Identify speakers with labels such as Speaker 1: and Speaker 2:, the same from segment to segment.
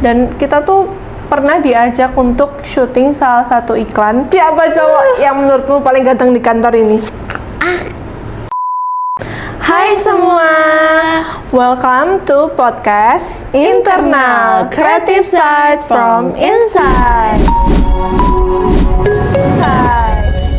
Speaker 1: Dan kita tuh pernah diajak untuk syuting salah satu iklan. Siapa cowok yang menurutmu paling ganteng di kantor ini? Hai semua, welcome to podcast Internal Creative Side from Inside.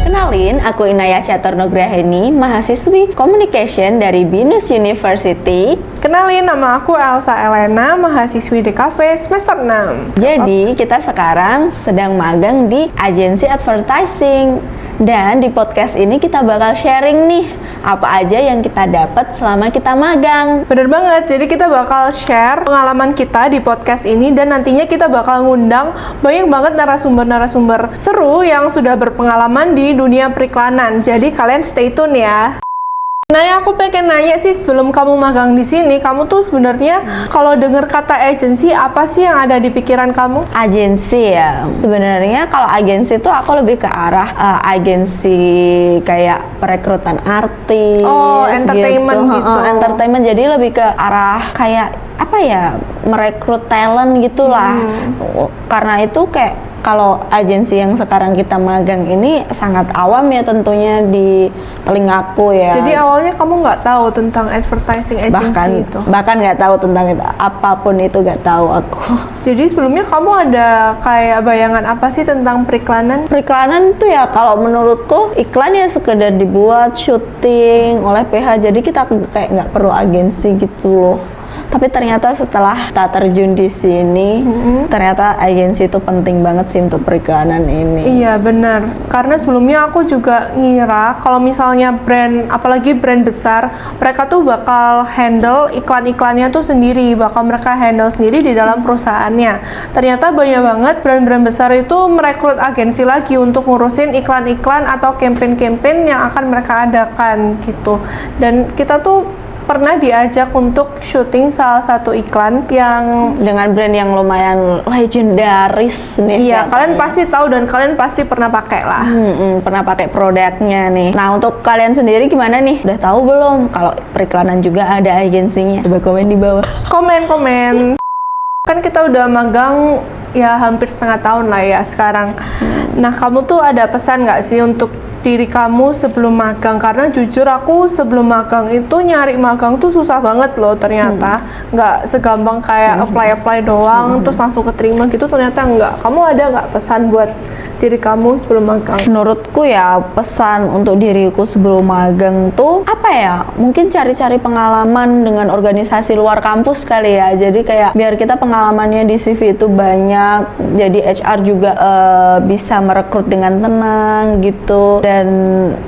Speaker 2: Kenalin, aku Inaya Caturnugraheni, mahasiswi Communication dari Binus University.
Speaker 1: Kenalin, nama aku Elsa Elena, mahasiswi DKV semester 6.
Speaker 2: Jadi, kita sekarang sedang magang di agensi advertising. Dan di podcast ini kita bakal sharing nih, apa aja yang kita dapat selama kita magang.
Speaker 1: Bener banget, jadi kita bakal share pengalaman kita di podcast ini dan nantinya kita bakal ngundang banyak banget narasumber-narasumber seru yang sudah berpengalaman di dunia periklanan. Jadi kalian stay tune ya. Nah, aku pengen nanya sih, sebelum kamu magang di sini, kamu tuh sebenarnya kalau dengar kata agensi, apa sih yang ada di pikiran kamu?
Speaker 2: Agensi ya, sebenarnya kalau agensi tuh aku lebih ke arah agensi kayak perekrutan artis,
Speaker 1: entertainment gitu.
Speaker 2: Entertainment, jadi lebih ke arah kayak apa ya, merekrut talent gitulah. Karena itu kayak kalau agensi yang sekarang kita magang ini sangat awam ya tentunya di telingaku ya.
Speaker 1: Jadi awalnya kamu nggak tahu tentang advertising agency itu?
Speaker 2: Bahkan nggak tahu tentang itu, apapun itu nggak tahu aku.
Speaker 1: Jadi sebelumnya kamu ada kayak bayangan apa sih tentang periklanan?
Speaker 2: Periklanan tuh ya kalau menurutku iklan ya sekedar dibuat syuting oleh PH, jadi kita kayak nggak perlu agensi gitu loh. Tapi ternyata setelah tak terjun di sini, ternyata agensi itu penting banget sih untuk periklanan ini.
Speaker 1: Iya benar, karena sebelumnya aku juga ngira kalau misalnya brand, apalagi brand besar, mereka tuh bakal handle iklan-iklannya tuh sendiri, bakal mereka handle sendiri di dalam perusahaannya. Ternyata banyak banget brand-brand besar itu merekrut agensi lagi untuk ngurusin iklan-iklan atau campaign-campaign yang akan mereka adakan gitu. Dan kita tuh pernah diajak untuk syuting salah satu iklan yang
Speaker 2: dengan brand yang lumayan legendaris nih.
Speaker 1: Iya, kalian pasti tahu dan kalian pasti pernah pakai lah.
Speaker 2: Pernah pakai produknya nih. Nah, untuk kalian sendiri gimana nih? Udah tahu belum kalau periklanan juga ada agensinya? Coba komen di bawah.
Speaker 1: Komen. Kan kita udah magang ya hampir setengah tahun lah ya sekarang. Nah, kamu tuh ada pesan nggak sih untuk diri kamu sebelum magang? Karena jujur aku sebelum magang itu nyari magang tuh susah banget loh ternyata. Nggak segampang kayak apply doang terus langsung keterima gitu, ternyata nggak. Kamu ada nggak pesan buat diri kamu sebelum magang?
Speaker 2: Menurutku ya pesan untuk diriku sebelum magang tuh apa ya, mungkin cari-cari pengalaman dengan organisasi luar kampus kali ya. Jadi kayak biar kita pengalamannya di CV itu banyak, jadi HR juga bisa merekrut dengan tenang gitu dan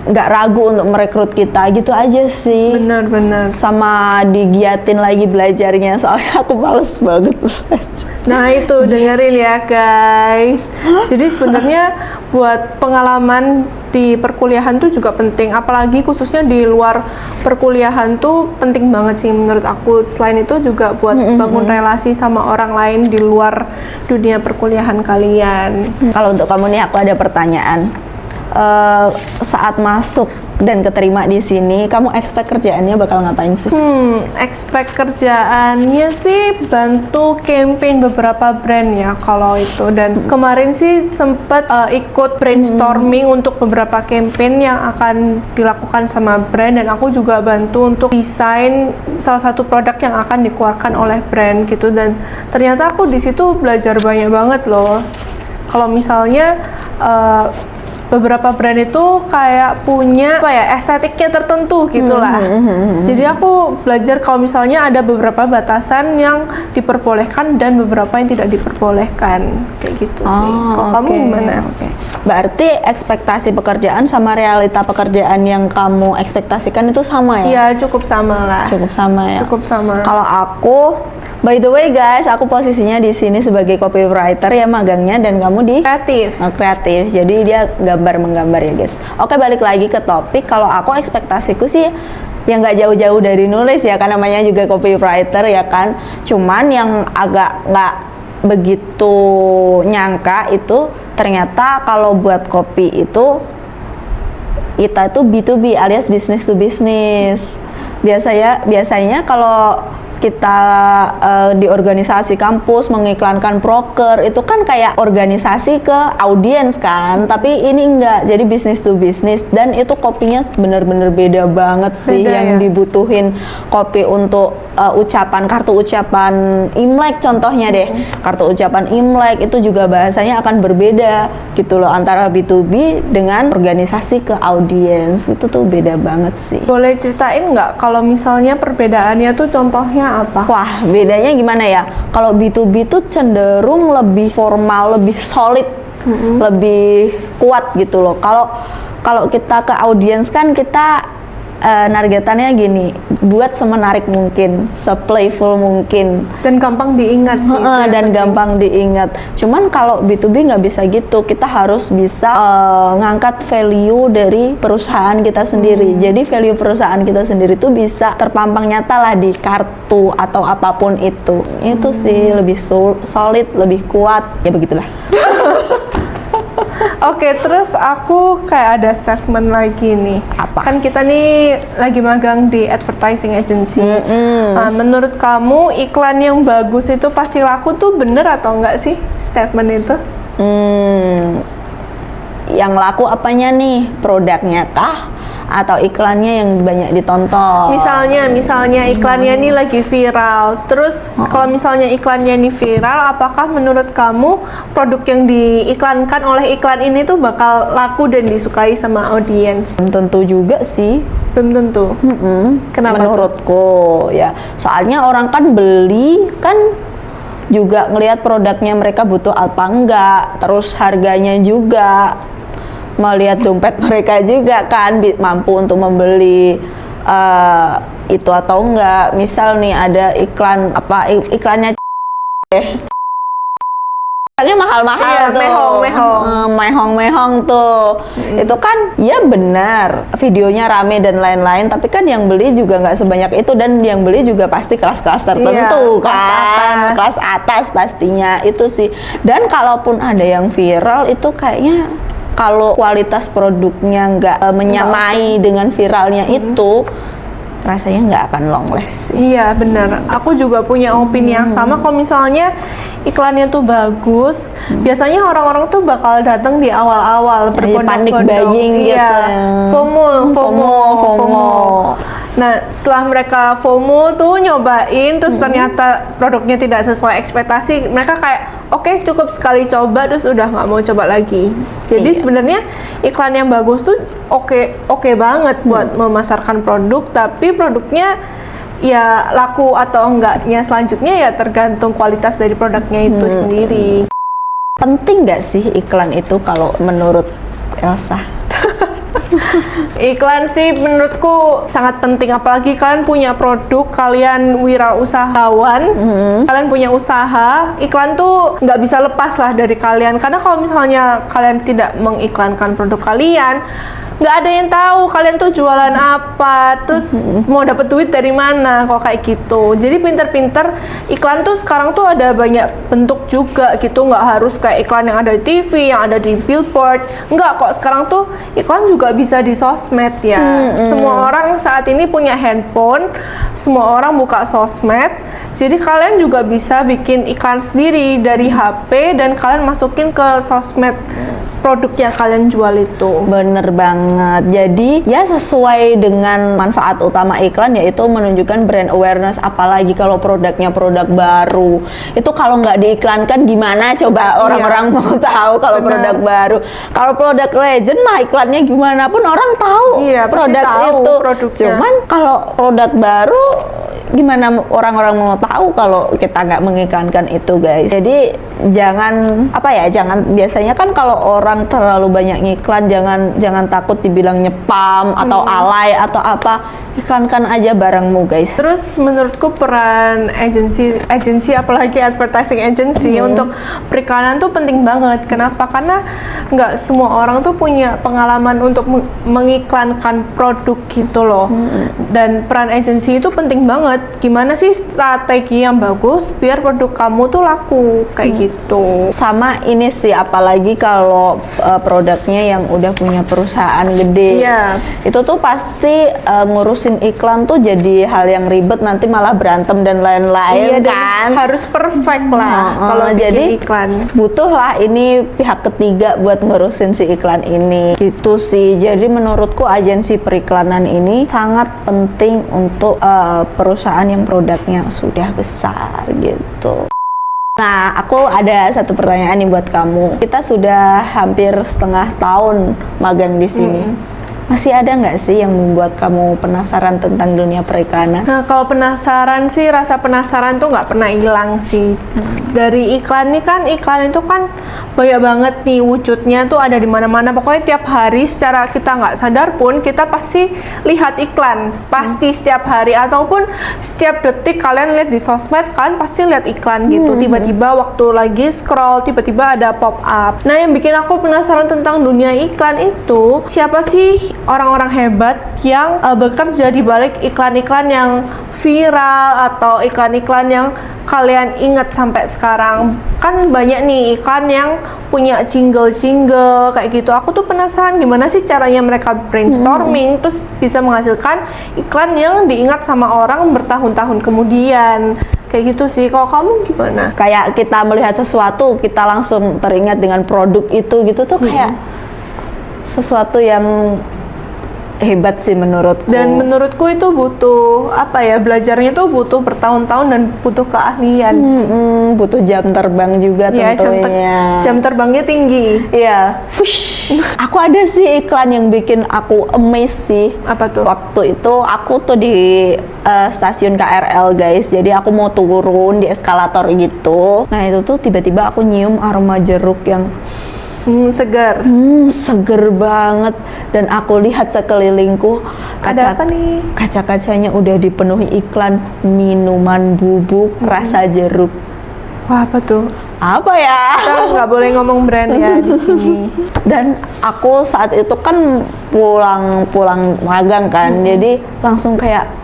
Speaker 2: nggak ragu untuk merekrut kita gitu aja sih.
Speaker 1: Benar.
Speaker 2: Sama digiatin lagi belajarnya, soalnya aku males banget belajar.
Speaker 1: Nah itu dengerin ya guys. Jadi sebenarnya buat pengalaman di perkuliahan tuh juga penting, apalagi khususnya di luar perkuliahan tuh penting banget sih menurut aku. Selain itu juga buat bangun relasi sama orang lain di luar dunia perkuliahan kalian.
Speaker 2: Kalau untuk kamu nih aku ada pertanyaan. Saat masuk dan keterima di sini, kamu expect kerjaannya bakal ngapain sih?
Speaker 1: Expect kerjaannya sih bantu campaign beberapa brand ya kalau itu. Dan kemarin sih sempet ikut brainstorming untuk beberapa campaign yang akan dilakukan sama brand, dan aku juga bantu untuk desain salah satu produk yang akan dikeluarkan oleh brand gitu. Dan ternyata aku di situ belajar banyak banget loh. Kalau misalnya beberapa brand itu kayak punya apa ya, estetiknya tertentu gitulah. Jadi aku belajar kalau misalnya ada beberapa batasan yang diperbolehkan dan beberapa yang tidak diperbolehkan kayak gitu sih. Kalau kamu gimana?
Speaker 2: Berarti ekspektasi pekerjaan sama realita pekerjaan yang kamu ekspektasikan itu sama ya?
Speaker 1: Iya, cukup sama lah.
Speaker 2: Cukup sama ya.
Speaker 1: Cukup sama.
Speaker 2: Kalau aku, by the way guys, aku posisinya di sini sebagai copywriter ya magangnya, dan kamu di
Speaker 1: kreatif.
Speaker 2: Kreatif. Jadi dia menggambar ya guys. Oke, balik lagi ke topik. Kalau aku ekspektasiku sih yang nggak jauh-jauh dari nulis ya, kan namanya juga copywriter ya kan. Cuman yang agak nggak begitu nyangka itu ternyata kalau buat kopi itu kita itu B2B alias business to business. Biasanya kalau kita di organisasi kampus mengiklankan proker itu kan kayak organisasi ke audiens kan, tapi ini enggak, jadi bisnis to bisnis, dan itu kopinya bener-bener beda banget sih.
Speaker 1: Beda,
Speaker 2: yang
Speaker 1: ya?
Speaker 2: dibutuhin kopi untuk kartu ucapan Imlek contohnya deh, kartu ucapan Imlek itu juga bahasanya akan berbeda gitu loh, antara B2B dengan organisasi ke audiens, itu tuh beda banget sih.
Speaker 1: Boleh ceritain nggak kalau misalnya perbedaannya tuh contohnya apa?
Speaker 2: Wah, bedanya gimana ya? Kalau B2B tuh cenderung lebih formal, lebih solid, lebih kuat gitu loh. Kalau kita ke audiens kan kita nargetannya gini, buat semenarik mungkin, seplayful mungkin,
Speaker 1: Dan gampang diingat sih. itu yang
Speaker 2: dan
Speaker 1: penting.
Speaker 2: gampang diingat. Cuman kalau B2B nggak bisa gitu, kita harus bisa ngangkat value dari perusahaan kita sendiri. Jadi value perusahaan kita sendiri tuh bisa terpampang nyata lah di kartu atau apapun itu. Itu sih lebih solid, lebih kuat, ya begitulah.
Speaker 1: Oke, terus aku kayak ada statement lagi nih.
Speaker 2: Apa?
Speaker 1: Kan kita nih lagi magang di advertising agency. Menurut kamu iklan yang bagus itu pasti laku tuh bener atau enggak sih statement itu?
Speaker 2: Yang laku apanya nih? Produknya kah? Atau iklannya yang banyak ditonton?
Speaker 1: Misalnya iklannya ini lagi viral. Terus kalau misalnya iklannya ini viral, apakah menurut kamu produk yang diiklankan oleh iklan ini tuh bakal laku dan disukai sama audiens?
Speaker 2: Belum tentu juga sih.
Speaker 1: Belum tentu. Kenapa tuh?
Speaker 2: Menurutku ya, soalnya orang kan beli kan juga ngelihat produknya mereka butuh apa enggak, terus harganya juga, melihat dompet mereka juga kan mampu untuk membeli itu atau enggak. Misal nih ada iklannya mahal-mahal
Speaker 1: Iya,
Speaker 2: tuh, mehong tuh, itu kan ya benar videonya rame dan lain-lain, tapi kan yang beli juga nggak sebanyak itu, dan yang beli juga pasti kelas-kelas tertentu kelas atas pastinya, itu sih. Dan kalaupun ada yang viral itu kayaknya kalau kualitas produknya nggak menyamai dengan viralnya itu, rasanya nggak akan long last sih.
Speaker 1: Iya benar, aku juga punya opini yang sama. Kalau misalnya iklannya tuh bagus, biasanya orang-orang tuh bakal datang di awal-awal
Speaker 2: Panic
Speaker 1: berbondong-bondong.
Speaker 2: buying
Speaker 1: Iya,
Speaker 2: gitu. FOMO.
Speaker 1: Nah, setelah mereka FOMO tuh nyobain, terus ternyata produknya tidak sesuai ekspektasi, mereka kayak oke, cukup sekali coba, terus udah nggak mau coba lagi. Jadi
Speaker 2: Iya.
Speaker 1: sebenarnya iklan yang bagus tuh oke banget buat memasarkan produk, tapi produknya ya laku atau enggaknya selanjutnya ya tergantung kualitas dari produknya itu sendiri.
Speaker 2: Penting nggak sih iklan itu kalau menurut Elsa?
Speaker 1: Iklan sih menurutku sangat penting, apalagi kalian punya produk, kalian wirausahawan, kalian punya usaha, iklan tuh nggak bisa lepas lah dari kalian. Karena kalau misalnya kalian tidak mengiklankan produk kalian, nggak ada yang tahu kalian tuh jualan apa, terus mau dapet duit dari mana kok kayak gitu. Jadi pinter-pinter iklan tuh sekarang tuh ada banyak bentuk juga gitu, nggak harus kayak iklan yang ada di TV, yang ada di billboard. Nggak kok, sekarang tuh iklan juga bisa di sosmed ya. Semua orang saat ini punya handphone, semua orang buka sosmed. Jadi kalian juga bisa bikin iklan sendiri dari HP dan kalian masukin ke sosmed produk yang kalian jual itu.
Speaker 2: Bener banget. Jadi ya sesuai dengan manfaat utama iklan, yaitu menunjukkan brand awareness. Apalagi kalau produknya produk baru, itu kalau nggak diiklankan gimana coba orang-orang mau tahu kalau
Speaker 1: Benar.
Speaker 2: produk baru. Kalau produk legend mah iklannya gimana pun orang tahu
Speaker 1: Iya, pasti
Speaker 2: produk
Speaker 1: tahu
Speaker 2: itu.
Speaker 1: produknya.
Speaker 2: Cuman kalau produk baru gimana orang-orang mau tahu kalau kita nggak mengiklankan itu, guys. Jadi jangan biasanya kan kalau orang terlalu banyak ngiklan, jangan takut dibilang nyepam atau alay atau apa. Iklankan aja barangmu, guys.
Speaker 1: Terus menurutku peran agensi apalagi advertising agency untuk periklanan tuh penting banget. Kenapa? Karena nggak semua orang tuh punya pengalaman untuk mengiklankan produk gitu loh. Dan peran agensi itu penting banget. Gimana sih strategi yang bagus biar produk kamu tuh laku kayak gitu.
Speaker 2: Sama ini sih, apalagi kalau produknya yang udah punya perusahaan gede.
Speaker 1: Iya.
Speaker 2: Itu tuh pasti ngurus ngurusin iklan tuh jadi hal yang ribet, nanti malah berantem dan lain-lain
Speaker 1: dan
Speaker 2: kan.
Speaker 1: harus perfect lah kalau
Speaker 2: jadi
Speaker 1: bikin iklan.
Speaker 2: butuh lah ini pihak ketiga buat ngurusin si iklan ini gitu sih. Jadi menurutku agensi periklanan ini sangat penting untuk perusahaan yang produknya sudah besar gitu. Nah, aku ada satu pertanyaan nih buat kamu. Kita sudah hampir setengah tahun magang di sini. Masih ada nggak sih yang membuat kamu penasaran tentang dunia periklanan?
Speaker 1: Nah, kalau penasaran sih, rasa penasaran tuh nggak pernah hilang sih. Dari iklan iklan itu kan banyak banget nih wujudnya tuh ada di mana-mana. Pokoknya tiap hari secara kita nggak sadar pun kita pasti lihat iklan. Pasti setiap hari ataupun setiap detik kalian lihat di sosmed, kalian pasti lihat iklan gitu. Tiba-tiba waktu lagi scroll, tiba-tiba ada pop up. Nah, yang bikin aku penasaran tentang dunia iklan itu, siapa sih orang-orang hebat yang bekerja di balik iklan-iklan yang viral atau iklan-iklan yang kalian ingat sampai sekarang. Kan banyak nih iklan yang punya jingle-jingle kayak gitu. Aku tuh penasaran gimana sih caranya mereka brainstorming terus bisa menghasilkan iklan yang diingat sama orang bertahun-tahun kemudian. Kayak gitu sih. Kalau kamu gimana?
Speaker 2: Kayak kita melihat sesuatu, kita langsung teringat dengan produk itu gitu tuh kayak sesuatu yang hebat sih menurutku.
Speaker 1: Dan menurutku itu butuh apa ya, belajarnya tuh butuh bertahun-tahun dan butuh keahlian sih.
Speaker 2: Butuh jam terbang juga
Speaker 1: Ya,
Speaker 2: tentunya.
Speaker 1: jam terbangnya tinggi.
Speaker 2: Iya. Aku ada sih iklan yang bikin aku amazed sih.
Speaker 1: Apa tuh?
Speaker 2: Waktu itu aku tuh di stasiun KRL guys. Jadi aku mau turun di eskalator gitu. Nah itu tuh tiba-tiba aku nyium aroma jeruk yang
Speaker 1: Segar.
Speaker 2: seger banget, dan aku lihat sekelilingku
Speaker 1: Ada apa nih?
Speaker 2: kaca-kacanya udah dipenuhi iklan minuman bubuk rasa jeruk.
Speaker 1: Wah, apa tuh?
Speaker 2: Apa ya?
Speaker 1: Kita nggak boleh ngomong brand ya di sini.
Speaker 2: Dan aku saat itu kan pulang magang kan, jadi langsung kayak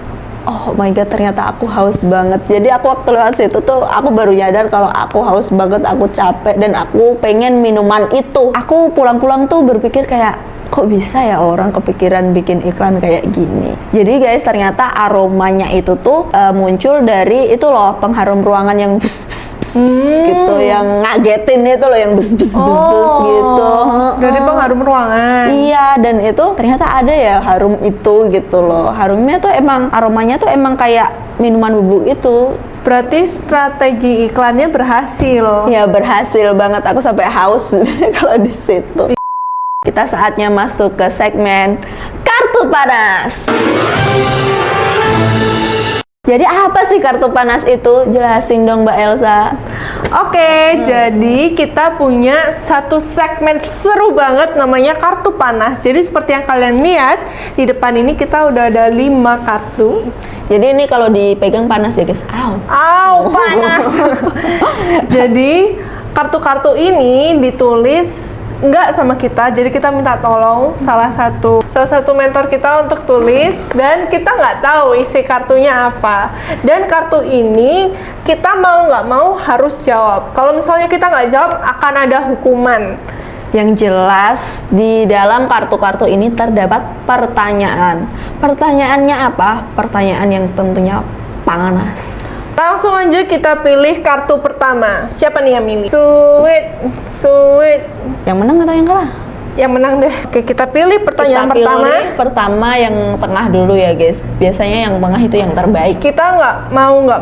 Speaker 2: oh my god, ternyata aku haus banget. Jadi aku waktu lewat situ tuh aku baru nyadar kalau aku haus banget, aku capek dan aku pengen minuman itu. Aku pulang-pulang tuh berpikir kayak kok bisa ya orang kepikiran bikin iklan kayak gini. Jadi guys, ternyata aromanya itu tuh muncul dari itu loh, pengharum ruangan yang bus bus bus gitu, yang ngagetin itu loh, yang bus bus bus bus gitu.
Speaker 1: Dari pengharum ruangan.
Speaker 2: Iya, dan itu ternyata ada ya harum itu gitu loh. Harumnya tuh emang, aromanya tuh emang kayak minuman bubuk itu.
Speaker 1: Berarti strategi iklannya berhasil loh.
Speaker 2: Ya berhasil banget, aku sampai haus kalau di situ. Kita saatnya masuk ke segmen Kartu Panas. Jadi apa sih kartu panas itu? Jelasin dong Mbak Elsa.
Speaker 1: Oke, jadi kita punya satu segmen seru banget namanya kartu panas. Jadi seperti yang kalian lihat di depan ini kita udah ada 5 kartu.
Speaker 2: Jadi ini kalau dipegang panas ya guys.
Speaker 1: Au, panas. Jadi kartu-kartu ini ditulis nggak sama kita, jadi kita minta tolong salah satu mentor kita untuk tulis, dan kita nggak tahu isi kartunya apa. Dan kartu ini kita mau nggak mau harus jawab. Kalau misalnya kita nggak jawab akan ada hukuman.
Speaker 2: Yang jelas di dalam kartu-kartu ini terdapat pertanyaan. Pertanyaannya apa? Pertanyaan yang tentunya panas.
Speaker 1: Langsung aja kita pilih kartu pertama. Siapa nih yang milih? Sweet.
Speaker 2: Yang menang atau yang kalah?
Speaker 1: Yang menang deh. Oke, kita pilih pertanyaan
Speaker 2: Kita
Speaker 1: pertama.
Speaker 2: pilih pertama yang tengah dulu ya guys. Biasanya yang tengah itu yang terbaik.
Speaker 1: Kita nggak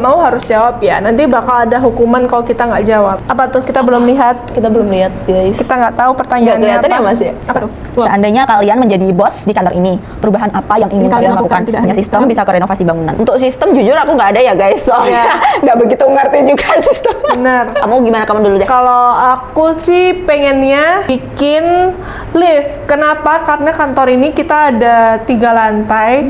Speaker 1: mau harus jawab ya. Nanti bakal ada hukuman kalau kita nggak jawab. Apa tuh? Kita belum lihat.
Speaker 2: Kita belum lihat guys.
Speaker 1: Kita nggak tahu
Speaker 2: Nggak
Speaker 1: pertanyaannya
Speaker 2: kelihatan
Speaker 1: apa.
Speaker 2: ya Mas ya?
Speaker 1: Apa tuh?
Speaker 2: Seandainya kalian menjadi bos di kantor ini, perubahan apa yang ingin kalian lakukan?
Speaker 1: tidak
Speaker 2: Hanya
Speaker 1: hanya
Speaker 2: sistem bisa ke renovasi bangunan. Untuk sistem jujur aku nggak ada ya guys, soalnya
Speaker 1: Iya.
Speaker 2: nggak begitu ngerti juga sistem.
Speaker 1: Bener.
Speaker 2: Kamu gimana, kamu dulu deh.
Speaker 1: Kalau aku sih pengennya bikin lift. Kenapa? Karena kantor ini kita ada 3 lantai.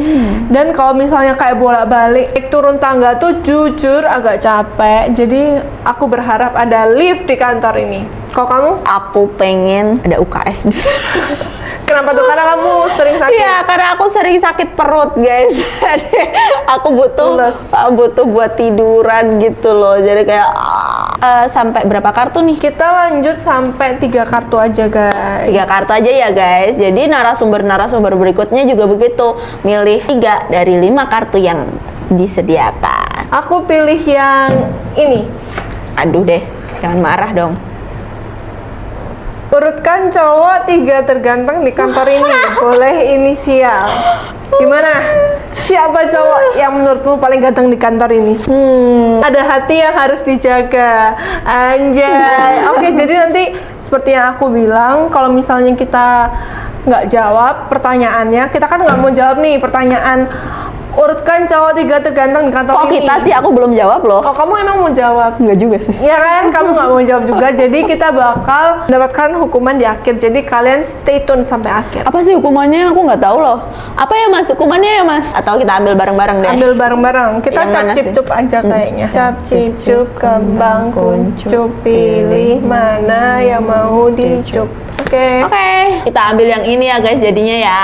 Speaker 1: Dan kalau misalnya kayak bolak-balik naik turun tangga tuh jujur agak capek. Jadi aku berharap ada lift di kantor ini. Kalau kamu?
Speaker 2: Aku pengen ada UKS di sana.
Speaker 1: Kenapa tuh? Karena kamu sering sakit.
Speaker 2: Iya, karena aku sering sakit perut, guys. Jadi aku butuh buat tiduran gitu loh. Jadi kayak sampai berapa kartu nih?
Speaker 1: Kita lanjut sampai 3 kartu aja, guys.
Speaker 2: 3 kartu aja ya, guys. Jadi narasumber berikutnya juga begitu. Milih 3 dari 5 kartu yang disediakan.
Speaker 1: Aku pilih yang ini.
Speaker 2: Aduh deh, jangan marah dong.
Speaker 1: Urutkan cowok 3 terganteng di kantor ini. Boleh inisial. Gimana? Siapa cowok yang menurutmu paling ganteng di kantor ini? Ada hati yang harus dijaga. Anjay. Oke, jadi nanti seperti yang aku bilang, kalau misalnya kita nggak jawab pertanyaannya, kita kan nggak mau jawab nih pertanyaan urutkan cowok 3 terganteng di kantor
Speaker 2: Kok
Speaker 1: ini.
Speaker 2: kita sih, aku belum jawab loh.
Speaker 1: Oh, kamu emang mau jawab?
Speaker 2: Enggak juga sih.
Speaker 1: Ya kan, kamu nggak mau jawab juga. Jadi kita bakal mendapatkan hukuman di akhir. Jadi kalian stay tune sampai akhir.
Speaker 2: Apa sih hukumannya? Aku nggak tahu loh. Apa ya mas? Hukumannya ya mas? Atau kita ambil bareng-bareng deh?
Speaker 1: Ambil bareng-bareng. Kita
Speaker 2: Yang
Speaker 1: cap
Speaker 2: mana
Speaker 1: cip
Speaker 2: sih?
Speaker 1: cup aja kayaknya. Cap cip cup kembang kuncup, pilih mana yang mau dicup. Oke.
Speaker 2: Oke, kita ambil yang ini ya guys. Jadinya ya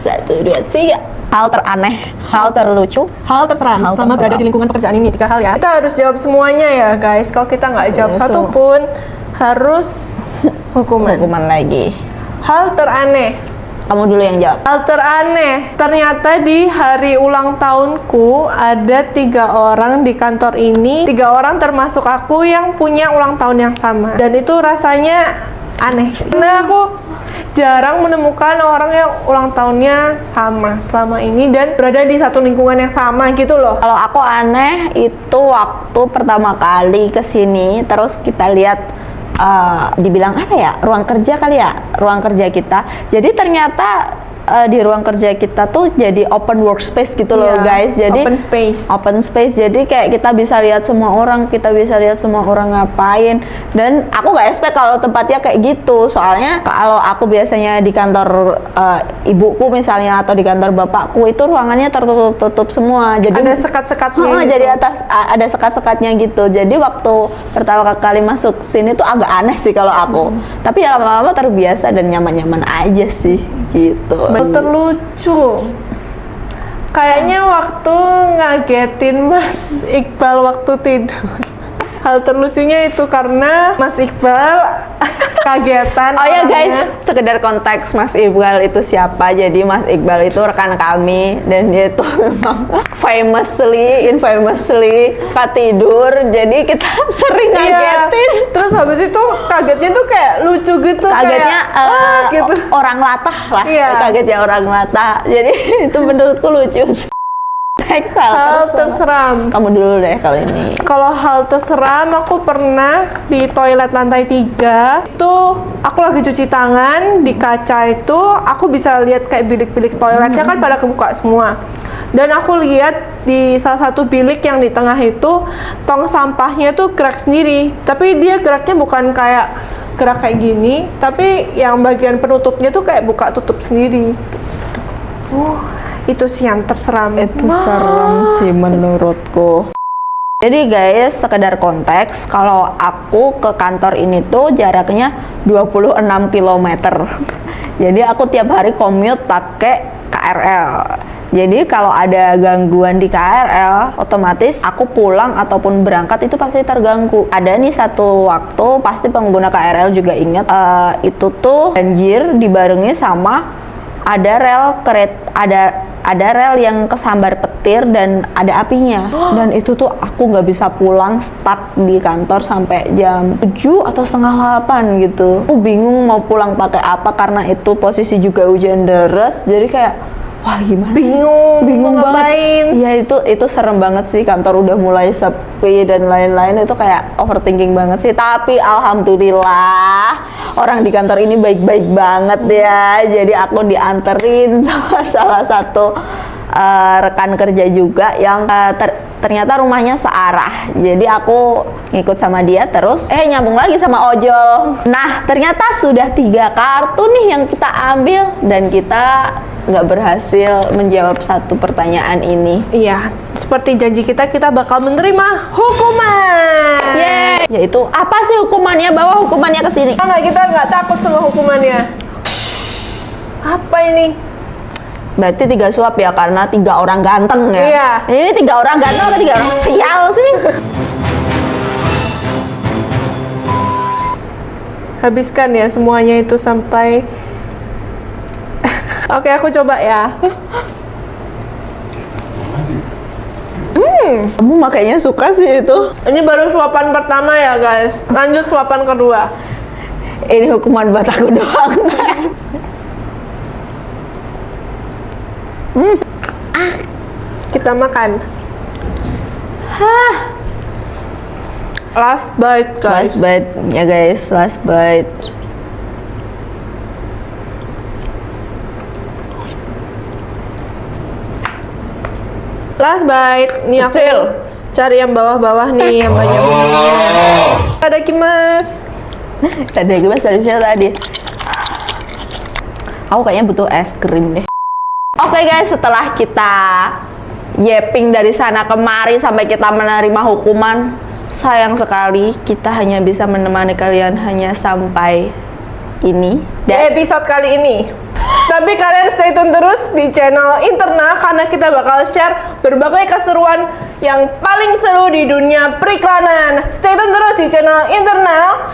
Speaker 2: 1, 2, 3. Hal teraneh, hal terlucu,
Speaker 1: Hal terseram
Speaker 2: Hal
Speaker 1: selama
Speaker 2: terseram.
Speaker 1: berada di lingkungan pekerjaan ini. 3 hal ya. Kita harus jawab semuanya ya guys. Kalau kita nggak jawab
Speaker 2: Ya,
Speaker 1: satu pun harus hukuman.
Speaker 2: hukuman lagi.
Speaker 1: Hal teraneh.
Speaker 2: Kamu dulu yang jawab.
Speaker 1: Hal teraneh, ternyata di hari ulang tahunku ada 3 orang di kantor ini. 3 orang termasuk aku yang punya ulang tahun yang sama. Dan itu rasanya aneh. Karena aku jarang menemukan orang yang ulang tahunnya sama selama ini dan berada di satu lingkungan yang sama gitu loh.
Speaker 2: Kalau aku aneh itu waktu pertama kali kesini, terus kita lihat dibilang apa ya, ruang kerja kali ya, ruang kerja kita. Jadi ternyata di ruang kerja kita tuh jadi open workspace gitu loh
Speaker 1: Iya,
Speaker 2: guys. Jadi
Speaker 1: open space.
Speaker 2: Jadi kayak kita bisa lihat semua orang, ngapain. Dan aku nggak expect kalau tempatnya kayak gitu. Soalnya kalau aku biasanya di kantor ibuku misalnya atau di kantor bapakku itu ruangannya tertutup semua. Jadi
Speaker 1: Ada sekat-sekatnya gitu.
Speaker 2: jadi ada sekat-sekatnya gitu. Jadi waktu pertama kali masuk sini tuh agak aneh sih kalau aku. Tapi ya lama-lama terbiasa dan nyaman-nyaman aja sih gitu.
Speaker 1: Hal terlucu. Kayaknya waktu ngagetin Mas Iqbal waktu tidur. Hal terlucunya itu karena Mas Iqbal kagetan.
Speaker 2: Oh ya guys,
Speaker 1: orangnya.
Speaker 2: sekedar konteks Mas Iqbal itu siapa? Jadi Mas Iqbal itu rekan kami dan dia itu memang infamously tidur. Jadi kita sering
Speaker 1: Iya.
Speaker 2: ngagetin.
Speaker 1: Terus habis itu kagetnya tuh kayak lucu gitu.
Speaker 2: Kagetnya
Speaker 1: kayak, gitu.
Speaker 2: orang latah lah.
Speaker 1: Iya.
Speaker 2: Kagetnya orang latah. Jadi itu menurutku lucu. Next,
Speaker 1: Hal terseram.
Speaker 2: Kamu dulu deh kali ini.
Speaker 1: Kalau hal terseram, aku pernah di toilet lantai 3. Itu aku lagi cuci tangan, di kaca itu aku bisa lihat kayak bilik-bilik toiletnya kan pada kebuka semua. Dan aku lihat di salah satu bilik yang di tengah itu tong sampahnya tuh gerak sendiri. Tapi dia geraknya bukan kayak gerak kayak gini, tapi yang bagian penutupnya tuh kayak buka tutup sendiri. Itu sih yang terseram.
Speaker 2: Itu serem sih menurutku. Jadi guys, sekedar konteks, kalau aku ke kantor ini tuh jaraknya 26 km. Jadi aku tiap hari commute pakai KRL. Jadi kalau ada gangguan di KRL, otomatis aku pulang ataupun berangkat itu pasti terganggu. Ada nih satu waktu, pasti pengguna KRL juga ingat, itu tuh banjir dibarengi sama ada rel yang kesambar petir dan ada apinya. Dan itu tuh aku nggak bisa pulang, stuck di kantor sampai jam 7 atau setengah 8 gitu. Aku bingung mau pulang pakai apa karena itu posisi juga hujan deras. Jadi kayak wah gimana? Bingung
Speaker 1: mau
Speaker 2: banget. Iya itu serem banget sih, kantor udah mulai sepi dan lain-lain, itu kayak overthinking banget sih. Tapi alhamdulillah orang di kantor ini baik-baik banget ya. Jadi aku dianterin sama salah satu rekan kerja juga yang ternyata rumahnya searah. Jadi aku ngikut sama dia terus nyambung lagi sama ojol. Nah ternyata sudah 3 kartu nih yang kita ambil dan kita nggak berhasil menjawab satu pertanyaan ini.
Speaker 1: Iya, seperti janji kita bakal menerima hukuman.
Speaker 2: Yeay. Yaitu apa sih hukumannya? Bawa hukumannya ke sini.
Speaker 1: Kita nggak takut sama hukumannya. Apa ini?
Speaker 2: Berarti 3 suap ya, karena 3 orang ganteng ya.
Speaker 1: Iya.
Speaker 2: Ini 3 orang ganteng atau 3 orang sial sih?
Speaker 1: Habiskan ya semuanya itu sampai. Oke, aku coba ya.
Speaker 2: Kamu makanya suka sih itu.
Speaker 1: Ini baru suapan pertama ya guys. Lanjut suapan kedua.
Speaker 2: Ini hukuman buat aku doang, guys.
Speaker 1: Kita makan. Last bite guys.
Speaker 2: Last bite ya guys, last bite.
Speaker 1: Last bite. Nih aku
Speaker 2: Kecil.
Speaker 1: cari yang bawah-bawah nih, yang banyak bumbunya. Ada kimas.
Speaker 2: Tadi gue dari siapa tadi? Aku kayaknya butuh es krim deh. Oke guys, setelah kita yeping dari sana kemari sampai kita menerima hukuman, sayang sekali kita hanya bisa menemani kalian hanya sampai ini.
Speaker 1: Di episode kali ini. Tapi kalian stay tune terus di channel Internal karena kita bakal share berbagai keseruan yang paling seru di dunia periklanan. Stay tune terus di channel Internal.